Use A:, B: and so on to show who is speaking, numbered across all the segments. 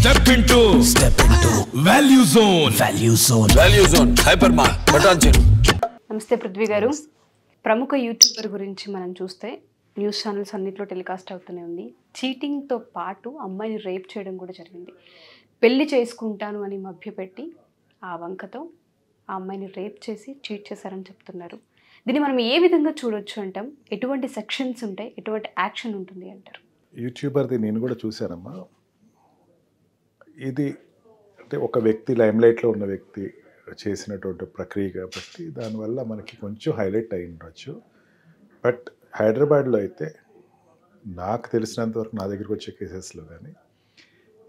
A: Step into Value Zone. Value Zone. Hypermart. Patanjali.
B: నమస్తే పృథ్వీ గారు. ప్రముఖ యూట్యూబర్ గురించి మనం చూస్తే న్యూస్ ఛానల్స్ అన్నింటిలో టెలికాస్ట్ అవుతూనే ఉంది. చీటింగ్తో పాటు అమ్మాయిని రేప్ చేయడం కూడా జరిగింది. పెళ్లి చేసుకుంటాను అని మభ్యపెట్టి ఆ వంకతో ఆ అమ్మాయిని రేప్ చేసి చీట్ చేశారని చెప్తున్నారు. దీన్ని మనం ఏ విధంగా చూడొచ్చు అంటాం? ఎటువంటి సెక్షన్స్ ఉంటాయి, ఎటువంటి యాక్షన్ ఉంటుంది అంటారు?
C: యూట్యూబర్ది నేను కూడా చూశానమ్మా. ఇది అంటే ఒక వ్యక్తి లైమ్లైట్లో ఉన్న వ్యక్తి చేసినటువంటి ప్రక్రియ కాబట్టి దానివల్ల మనకి కొంచెం హైలైట్ అయి ఉండొచ్చు. బట్ హైదరాబాద్లో అయితే నాకు తెలిసినంతవరకు నా దగ్గరికి వచ్చే కేసెస్లో కానీ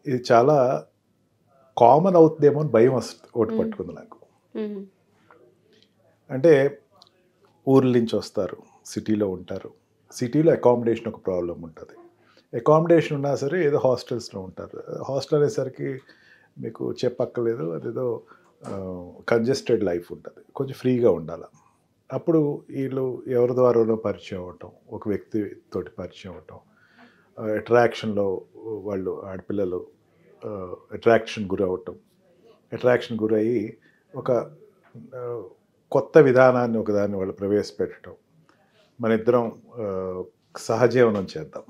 C: ఇది చాలా కామన్ అవుతుందేమో అని భయం వస్తుంది. ఒకటి పట్టుకుంది నాకు. అంటే ఊర్ల నుంచి వస్తారు, సిటీలో ఉంటారు. సిటీలో అకామిడేషన్ ఒక ప్రాబ్లం ఉంటుంది. అకామిడేషన్ ఉన్నా సరే ఏదో హాస్టల్స్లో ఉంటారు. హాస్టల్ అనేసరికి మీకు చెప్పక్కర్లేదు, అదేదో కంజెస్టెడ్ లైఫ్ ఉంటుంది, కొంచెం ఫ్రీగా ఉండాలి. అప్పుడు వీళ్ళు ఎవరి ద్వారానో పరిచయం అవ్వటం, ఒక వ్యక్తితోటి పరిచయం అవ్వటం, అట్రాక్షన్లో వాళ్ళు ఆడపిల్లలు అట్రాక్షన్ గురయ్యి ఒక కొత్త విధానాన్ని ఒకదాన్ని వాళ్ళు ప్రవేశపెట్టడం. మన ఇద్దరం సహజీవనం చేద్దాం,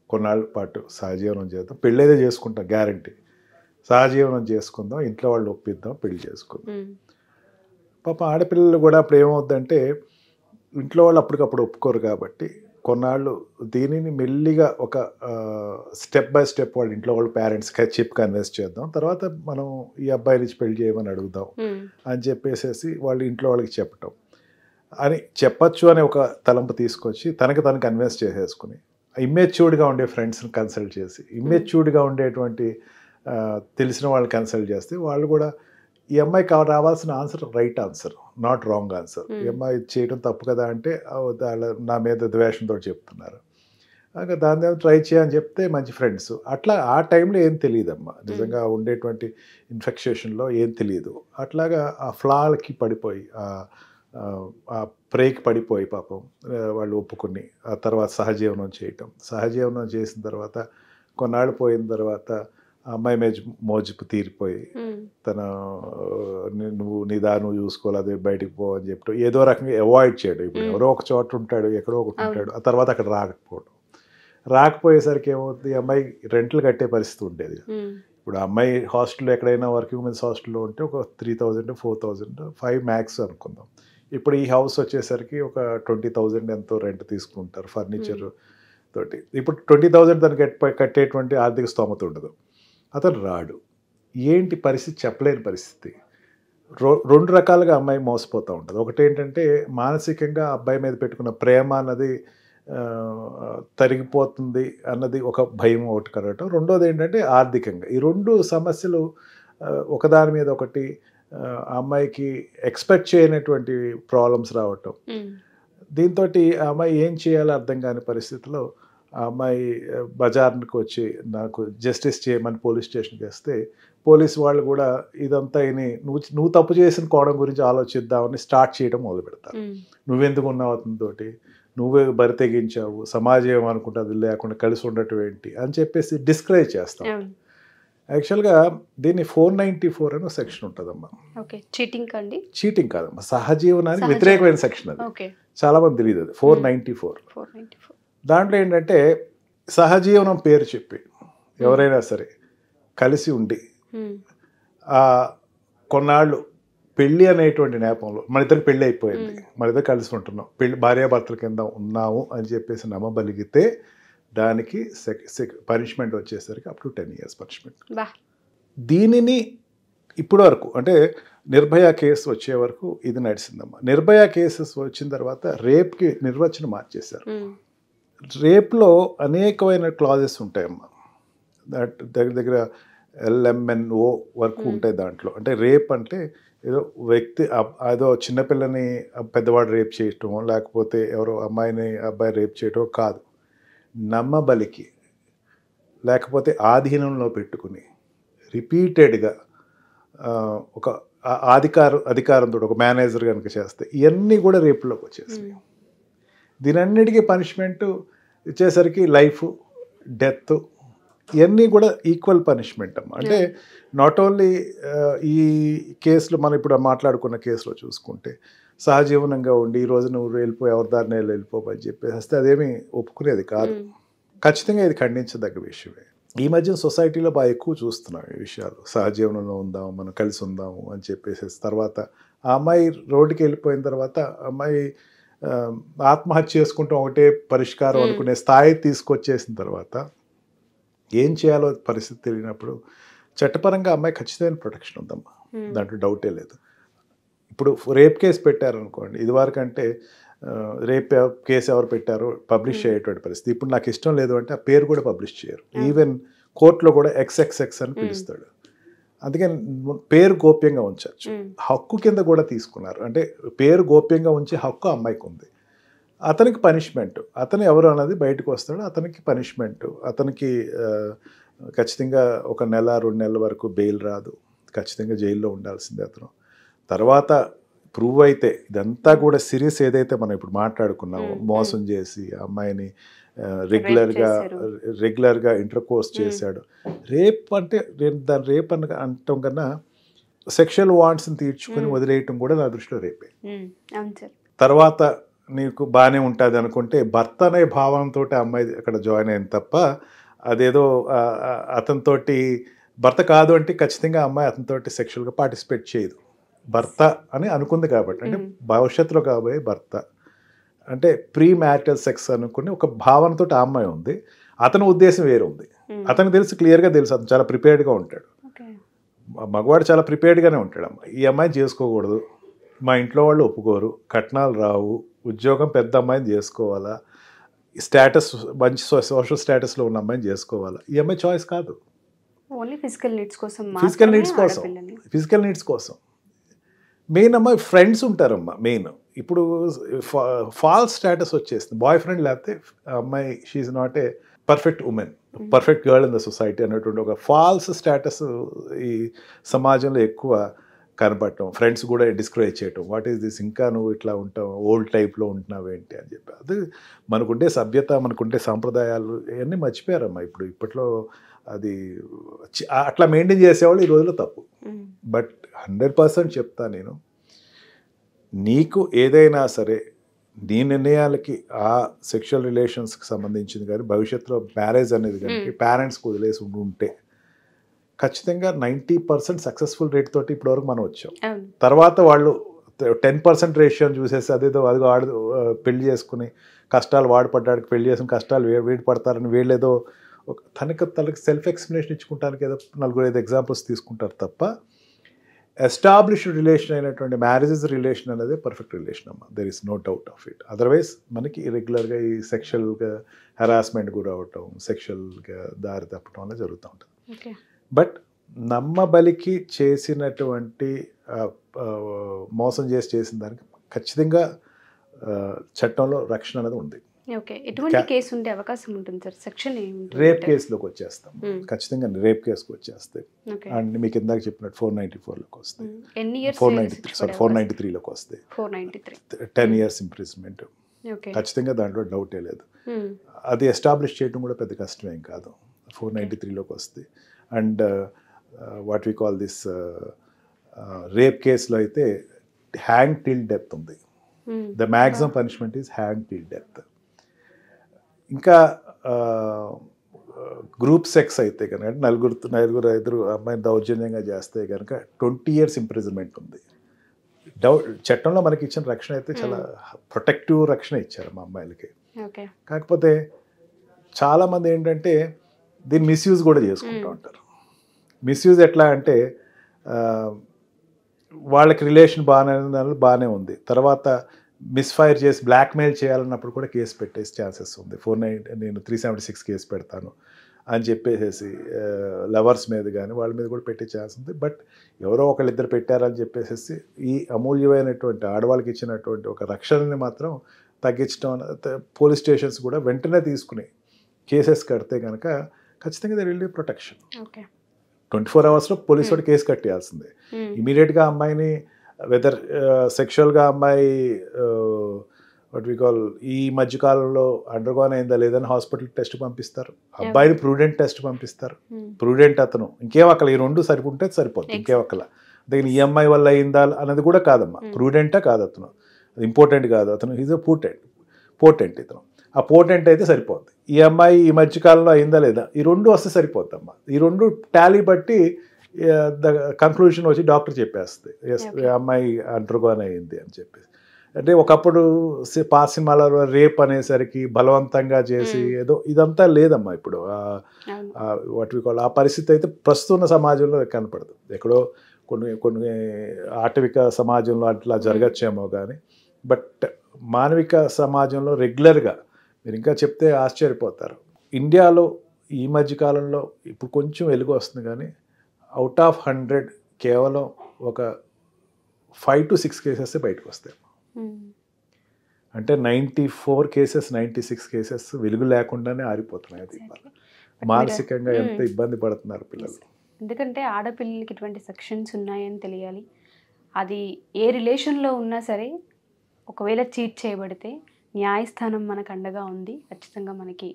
C: కొన్నాళ్ళ పాటు సహజీవనం చేద్దాం, పెళ్ళేదే చేసుకుంటాం గ్యారంటీ, సహజీవనం చేసుకుందాం, ఇంట్లో వాళ్ళు ఒప్పిద్దాం, పెళ్లి చేసుకుందాం. పాప ఆడపిల్లలు కూడా అప్పుడు ఏమవుద్దంటే ఇంట్లో వాళ్ళు అప్పటికప్పుడు ఒప్పుకోరు కాబట్టి కొన్నాళ్ళు దీనిని మెల్లిగా ఒక స్టెప్ బై స్టెప్ వాళ్ళ ఇంట్లో వాళ్ళు పేరెంట్స్కి చెప్పి కన్విన్స్ చేద్దాం, తర్వాత మనం ఈ అబ్బాయి నుంచి పెళ్లి చేయమని అడుగుదాం అని చెప్పేసేసి వాళ్ళు ఇంట్లో వాళ్ళకి చెప్పటం అని చెప్పచ్చు అనే ఒక తలంపు తీసుకొచ్చి తనకు తను కన్విన్స్ చేసేసుకుని ఇమ్మెచ్యూర్డ్గా ఉండే ఫ్రెండ్స్ని కన్సల్ట్ చేసి, ఇమ్మెచ్యూర్డ్గా ఉండేటువంటి తెలిసిన వాళ్ళు కన్సల్ట్ చేస్తే వాళ్ళు కూడా ఈ అమ్మాయికి రావాల్సిన answer right answer, not wrong answer. ఈ అమ్మాయి చేయడం తప్పు కదా అంటే నా మీద ద్వేషంతో చెప్తున్నారు, దాని మీద ట్రై చేయని చెప్తే మంచి ఫ్రెండ్స్. అట్లా ఆ టైంలో ఏం తెలియదమ్మా, నిజంగా ఉండేటువంటి ఇన్ఫెక్షన్లో ఏం తెలియదు. అట్లాగా ఆ ఫ్లాకి పడిపోయి ఆ ప్రేకి పడిపోయి పాపం వాళ్ళు ఒప్పుకుని ఆ తర్వాత సహజీవనం చేసిన తర్వాత కొన్నాళ్ళు పోయిన తర్వాత అమ్మాయి మోజుపు తీరిపోయి తన నువ్వు చూసుకోవాలి, అదే బయటికి పో అని చెప్పడం, ఏదో రకంగా అవాయిడ్ చేయడం. ఇప్పుడు ఎవరో ఒక చోట ఉంటాడు, ఎక్కడో ఒకటి ఉంటాడు, ఆ తర్వాత అక్కడ రాకపోయేసరికి ఏమవుతుంది, అమ్మాయి రెంట్లు కట్టే పరిస్థితి ఉండేది. ఇప్పుడు అమ్మాయి హాస్టల్లో ఎక్కడైనా వర్కింగ్ ఉమెన్స్ హాస్టల్లో ఉంటే ఒక 3,000 4,000 5 మ్యాక్స్ అనుకుందాం. ఇప్పుడు ఈ హౌస్ వచ్చేసరికి ఒక 20,000 ఎంతో రెంట్ తీసుకుంటారు ఫర్నిచర్ తోటి. ఇప్పుడు 20,000 తనకి కట్టేటువంటి ఆర్థిక స్తోమత ఉండదు. అతను రాడు, ఏంటి పరిస్థితి చెప్పలేని పరిస్థితి. రెండు రకాలుగా అమ్మాయి మోసపోతూ ఉంటుంది. ఒకటి ఏంటంటే మానసికంగా అబ్బాయి మీద పెట్టుకున్న ప్రేమ అన్నది తరిగిపోతుంది అన్నది ఒక భయం ఒకటి కలగటం. రెండోది ఏంటంటే ఆర్థికంగా. ఈ రెండు సమస్యలు ఒకదాని మీద ఒకటి అమ్మాయికి ఎక్స్పెక్ట్ చేయనటువంటి ప్రాబ్లమ్స్ రావటం. దీంతో ఆ అమ్మాయి ఏం చేయాలో అర్థం కాని పరిస్థితిలో ఆ అమ్మాయి బజార్కి వచ్చి నాకు జస్టిస్ చేయమని పోలీస్ స్టేషన్కి వేస్తే పోలీసు వాళ్ళు కూడా ఇదంతా నువ్వు తప్పు చేసిన కోణం గురించి ఆలోచిద్దామని స్టార్ట్ చేయడం మొదలు పెడతారు. నువ్వెందుకు ఉన్నావు అతనితోటి, నువ్వే బరి తెగించావు, సమాజం ఏమనుకుంటుంది లేకుండా కలిసి ఉండటం ఏంటి అని చెప్పేసి డిస్కరేజ్ చేస్తాం. యాక్చువల్గా దీన్ని 494 అని సెక్షన్ ఉంటుందమ్మా. చీటింగ్ కాదమ్మా, సహజీవనానికి వ్యతిరేకమైన సెక్షన్ అది. చాలా మంది తెలియదు అది. 494 దాంట్లో ఏంటంటే సహజీవనం పేరు చెప్పి ఎవరైనా సరే కలిసి ఉండి కొన్నాళ్ళు పెళ్ళి అనేటువంటి నేపంలో మన ఇద్దరికి పెళ్ళి అయిపోయింది, మన ఇద్దరు కలిసి ఉంటున్నాం, భార్యాభర్తల కింద ఉన్నాము అని చెప్పేసి నమ్మబలిగితే దానికి పనిష్మెంట్ వచ్చేసరికి అప్ టు 10 years పనిష్మెంట్. దీనిని ఇప్పటి వరకు అంటే నిర్భయ కేసు వచ్చే వరకు ఇది నడిచిందమ్మా. నిర్భయ కేసెస్ వచ్చిన తర్వాత రేప్కి నిర్వచనం మార్చేశారు. రేప్లో అనేకమైన క్లాజెస్ ఉంటాయమ్మా. దగ్గర LMNO వరకు ఉంటాయి దాంట్లో. అంటే రేప్ అంటే ఏదో వ్యక్తి ఏదో చిన్నపిల్లని పెద్దవాడు రేప్ చేయటమో లేకపోతే ఎవరో అబ్బాయి రేప్ చేయటమో కాదు, నమ్మబలికి లేకపోతే ఆధీనంలో పెట్టుకుని రిపీటెడ్గా ఒక అధికారంతో ఒక మేనేజర్ కనుక చేస్తే ఇవన్నీ కూడా రేపులోకి వచ్చేసాయి. దీనన్నిటికీ పనిష్మెంట్ ఇచ్చేసరికి లైఫ్, డెత్, ఇవన్నీ కూడా ఈక్వల్ పనిష్మెంట్ అమ్మ. అంటే నాట్ ఓన్లీ ఈ కేసులో మనం ఇప్పుడు మాట్లాడుకున్న కేసులో చూసుకుంటే సహజీవనంగా ఉండి ఈ రోజు నువ్వు వెళ్ళిపో ఎవరి దారిని వెళ్ళిపోమని చెప్పేసి వస్తే అదేమీ ఒప్పుకునేది కాదు. ఖచ్చితంగా ఇది ఖండించదగ్గ విషయమే. ఈ మధ్య సొసైటీలో బాగా ఎక్కువ చూస్తున్నాం ఈ విషయాలు. సహజీవనంలో ఉందాము, మనం కలిసి ఉందాము అని చెప్పేసి తర్వాత ఆ అమ్మాయి రోడ్డుకి వెళ్ళిపోయిన తర్వాత అమ్మాయి ఆత్మహత్య చేసుకుంటాం ఒకటే పరిష్కారం అనుకునే స్థాయి తీసుకొచ్చేసిన తర్వాత ఏం చేయాలో పరిస్థితి తెలియనప్పుడు చట్టపరంగా అమ్మాయి ఖచ్చితమైన ప్రొటెక్షన్ ఉందమ్మా, దాంట్లో డౌటే లేదు. ఇప్పుడు రేప్ కేసు పెట్టారనుకోండి, ఇదివరకంటే రేప్ కేసు ఎవరు పెట్టారో పబ్లిష్ అయ్యేటువంటి పరిస్థితి. ఇప్పుడు నాకు ఇష్టం లేదు అంటే ఆ పేరు కూడా పబ్లిష్ చేయరు. ఈవెన్ కోర్టులో కూడా XXX అని పిలుస్తాడు. అందుకని పేరు గోప్యంగా ఉంచవచ్చు. హక్కు కింద కూడా తీసుకున్నారు. అంటే పేరు గోప్యంగా ఉంచే హక్కు అమ్మాయికి ఉంది. అతనికి పనిష్మెంట్, అతను ఎవరు అన్నది బయటకు వస్తాడు, అతనికి పనిష్మెంట్. అతనికి ఖచ్చితంగా 1 నెల 2 నెలల వరకు బెయిల్ రాదు, ఖచ్చితంగా జైల్లో ఉండాల్సిందే అతను. తర్వాత ప్రూవ్ అయితే ఇదంతా కూడా సీరియస్ ఏదైతే మనం ఇప్పుడు మాట్లాడుకున్నామో, మోసం చేసి అమ్మాయిని రెగ్యులర్గా ఇంటర్కోర్స్ చేశాడు. రేప్ అంటే దాని రేప్ అంటాం కన్నా సెక్షువల్ వాంట్స్ని తీర్చుకొని వదిలేయటం కూడా నా దృష్టిలో రేపే. తర్వాత నీకు బాగానే ఉంటుంది అనుకుంటే భర్త అనే భావంతో అమ్మాయి అక్కడ జాయిన్ అయింది తప్ప అదేదో అతనితోటి భర్త కాదు అంటే ఖచ్చితంగా అమ్మాయి అతనితోటి సెక్షువల్గా పార్టిసిపేట్ చేయదు. భర్త అని అనుకుంది కాబట్టి, అంటే భవిష్యత్తులో కాబోయే భర్త అంటే ప్రీ మ్యారిటల్ సెక్స్ అనుకుని ఒక భావనతో ఆ అమ్మాయి ఉంది. అతని ఉద్దేశం వేరు ఉంది. అతనికి తెలుసు, క్లియర్గా తెలుసు, అతను చాలా ప్రిపేర్డ్గా ఉంటాడు. మగవాడు చాలా ప్రిపేర్డ్గానే ఉంటాడు. ఈ అమ్మాయిని చేసుకోకూడదు, మా ఇంట్లో వాళ్ళు ఒప్పుకోరు, కట్నాలు రావు, ఉద్యోగం పెద్ద అమ్మాయిని చేసుకోవాలా, స్టేటస్ మంచి సోషల్ స్టేటస్లో ఉన్న అమ్మాయిని చేసుకోవాలా. ఈ అమ్మాయి చాయిస్ కాదు,
B: ఫిజికల్ నీడ్స్
C: కోసం. మెయిన్ అమ్మాయి ఫ్రెండ్స్ ఉంటారమ్మా. మెయిన్ ఇప్పుడు ఫాల్స్ స్టేటస్ వచ్చేస్తుంది. బాయ్ ఫ్రెండ్ లేకపోతే అమ్మాయి she not a perfect women, perfect girl in the society అనేటువంటి ఒక ఫాల్స్ స్టేటస్ ఈ సమాజంలో ఎక్కువ కనపడటం, ఫ్రెండ్స్ కూడా డిస్కరేజ్ చేయటం. వాట్ ఈస్ దిస్, ఇంకా నువ్వు ఇట్లా ఉంటావు, ఓల్డ్ టైప్లో ఉంటున్నావు ఏంటి అని చెప్పి. అది మనకుండే సభ్యత, మనకుండే సాంప్రదాయాలు ఇవన్నీ మర్చిపోయారమ్మా ఇప్పట్లో. అది అట్లా మెయింటైన్ చేసేవాళ్ళు ఈ రోజుల్లో తప్పు. బట్ 100% చెప్తా నేను, నీకు ఏదైనా సరే నీ నిర్ణయాలకి ఆ సెక్షువల్ రిలేషన్స్కి సంబంధించింది కానీ భవిష్యత్తులో మ్యారేజ్ అనేది కానీ పేరెంట్స్కి వదిలేసి ఉంటే ఖచ్చితంగా 90% సక్సెస్ఫుల్ రేట్ తోటి ఇప్పటివరకు మనం వచ్చాం. తర్వాత వాళ్ళు 10% రేషియోని చూసేసి అదేదో అదిగో పెళ్లి చేసుకుని కష్టాలు వాడిపడ్డానికి పెళ్లి చేసుకుని కష్టాలు వీడి పడతారని వీళ్ళేదో తనకి సెల్ఫ్ ఎక్స్ప్లెనేషన్ ఇచ్చుకుంటానికి ఏదో 4-5 ఎగ్జాంపుల్స్ తీసుకుంటారు తప్ప ఎస్టాబ్లిష్డ్ రిలేషన్ అయినటువంటి మ్యారేజెస్ రిలేషన్ అనేది పర్ఫెక్ట్ రిలేషన్ అమ్మా. There is no doubt of it. Otherwise మనకి ఇర్రెగ్యులర్గా ఈ సెక్షువల్గా హెరాస్మెంట్ గురవటం, సెక్షువల్గా దారి తప్పటం అనేది జరుగుతూ ఉంటుంది. బట్ నమ్మబలికి చేసినటువంటి మోసం చేసిన దానికి ఖచ్చితంగా చట్టంలో రక్షణ అనేది ఉంది.
B: ఎటువంటి కేసు ఉండే అవకాశం ఉంటుంది సార్? సెక్షన్ ఏమిటి?
C: రేప్ కేసులోకి వచ్చేస్తాం, ఖచ్చితంగా రేప్ కేసుకి వచ్చేస్తే. అండ్ మీకు ఇందాక చెప్పినట్టు 494లోకి వస్తాయి, 493లోకి వస్తాయి, 10 years ఇంప్రిజన్మెంట్. ఖచ్చితంగా దాంట్లో డౌటే లేదు. అది ఎస్టాబ్లిష్ చేయడం కూడా పెద్ద కష్టమేం కాదు. 493లోకి వస్తాయి. And what we call this rape కేసులో అయితే హ్యాంగ్ టిల్ డెత్ ఉంది. The maximum punishment is hang till death. ఇంకా గ్రూప్ సెక్స్ అయితే కనుక నలుగురు 5 అమ్మాయిని దౌర్జన్యంగా చేస్తే కనుక 20 years ఇంప్రిజన్మెంట్ ఉంది. చట్టంలో మనకి ఇచ్చిన రక్షణ అయితే చాలా ప్రొటెక్టివ్ రక్షణ ఇచ్చారు మా అమ్మాయిలకి. కాకపోతే చాలామంది ఏంటంటే దీన్ని మిస్యూజ్ కూడా చేసుకుంటూ ఉంటారు. మిస్యూజ్ ఎట్లా అంటే వాళ్ళకి రిలేషన్ బాగానే ఉంది, తర్వాత మిస్ఫైర్ చేసి బ్లాక్మెయిల్ చేయాలన్నప్పుడు కూడా కేసు పెట్టేసి ఛాన్సెస్ ఉంది. 376 కేసు పెడతాను అని చెప్పేసి లవర్స్ మీద కానీ వాళ్ళ మీద కూడా పెట్టే ఛాన్స్ ఉంది. బట్ ఎవరో ఒకళ్ళిద్దరు పెట్టారని చెప్పేసి ఈ అమూల్యమైనటువంటి ఆడవాళ్ళకి ఇచ్చినటువంటి ఒక రక్షణని మాత్రం తగ్గించడం, పోలీస్ స్టేషన్స్ కూడా వెంటనే తీసుకుని కేసెస్ కడితే కనుక ఖచ్చితంగా they will be protection. 24 hours police వాడు కేసు కట్టేయాల్సిందే. ఇమీడియట్గా అమ్మాయిని వెదర్ సెక్షువల్గా అమ్మాయి వాట్ వి కాల్ ఈ మధ్యకాలంలో అండర్గోన్ అయిందా లేదని హాస్పిటల్ టెస్ట్ పంపిస్తారు, అబ్బాయిని ప్రూడెంట్ టెస్ట్ పంపిస్తారు, ప్రూడెంట్ అతను ఇంకేం అక్కల ఈ రెండు సరిపోతే సరిపోతుంది, ఇంకేం అక్కల దీని ఈఎంఐ వల్ల అయిందా అన్నది కూడా కాదమ్మా, ప్రూడెంటా కాదు అతను, అది ఇంపార్టెంట్ కాదు, అతను ఈజ్ అ పోటెంట్ ఇతను, ఆ పోటెంట్ అయితే సరిపోద్ది. ఈ అమ్మాయి ఈ మధ్యకాలంలో అయిందా లేదా ఈ రెండు వస్తే సరిపోద్దమ్మా, ఈ రెండు టాలీ బట్టి ద కంక్లూజన్ వచ్చి డాక్టర్ చెప్పేస్తుంది ఎస్ అమ్మాయి అండర్గోన్ అయింది అని చెప్పేసి. అంటే ఒకప్పుడు పాత సినిమాలలో రేప్ అనేసరికి బలవంతంగా చేసి ఏదో ఇదంతా లేదమ్మా ఇప్పుడు, వాట్ వి కాల్ ఆ పరిస్థితి అయితే ప్రస్తుత ఉన్న సమాజంలో కనపడదు. ఎక్కడో కొన్ని ఆటవిక సమాజంలో అట్లా జరగచ్చేమో కానీ, బట్ మానవిక సమాజంలో రెగ్యులర్గా మీరు ఇంకా చెప్తే ఆశ్చర్యపోతారు. ఇండియాలో ఈ మధ్యకాలంలో ఇప్పుడు కొంచెం వెలుగు వస్తుంది కానీ అవుట్ ఆఫ్ 100 కేవలం ఒక 5 to 6 కేసెస్ బయటకు వస్తాయి. అంటే 94 కేసెస్ 96 కేసెస్ వెలుగు లేకుండానే ఆరిపోతున్నాయి. అది మానసికంగా ఎంత ఇబ్బంది పడుతున్నారు పిల్లలు.
B: ఎందుకంటే ఆడపిల్లలకి ఇటువంటి సెక్షన్స్ ఉన్నాయని తెలియాలి. అది ఏ రిలేషన్లో ఉన్నా సరే ఒకవేళ చీట్ చేయబడితే న్యాయస్థానం మనకు అండగా ఉంది, ఖచ్చితంగా మనకి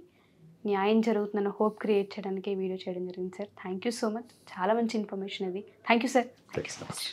B: న్యాయం జరుగుతుందన్న హోప్ క్రియేట్ చేయడానికి వీడియో చేయడం జరిగింది sir. Thank you so much, చాలా మంచి ఇన్ఫర్మేషన్ ఇది. Thank you sir. Thank you so much.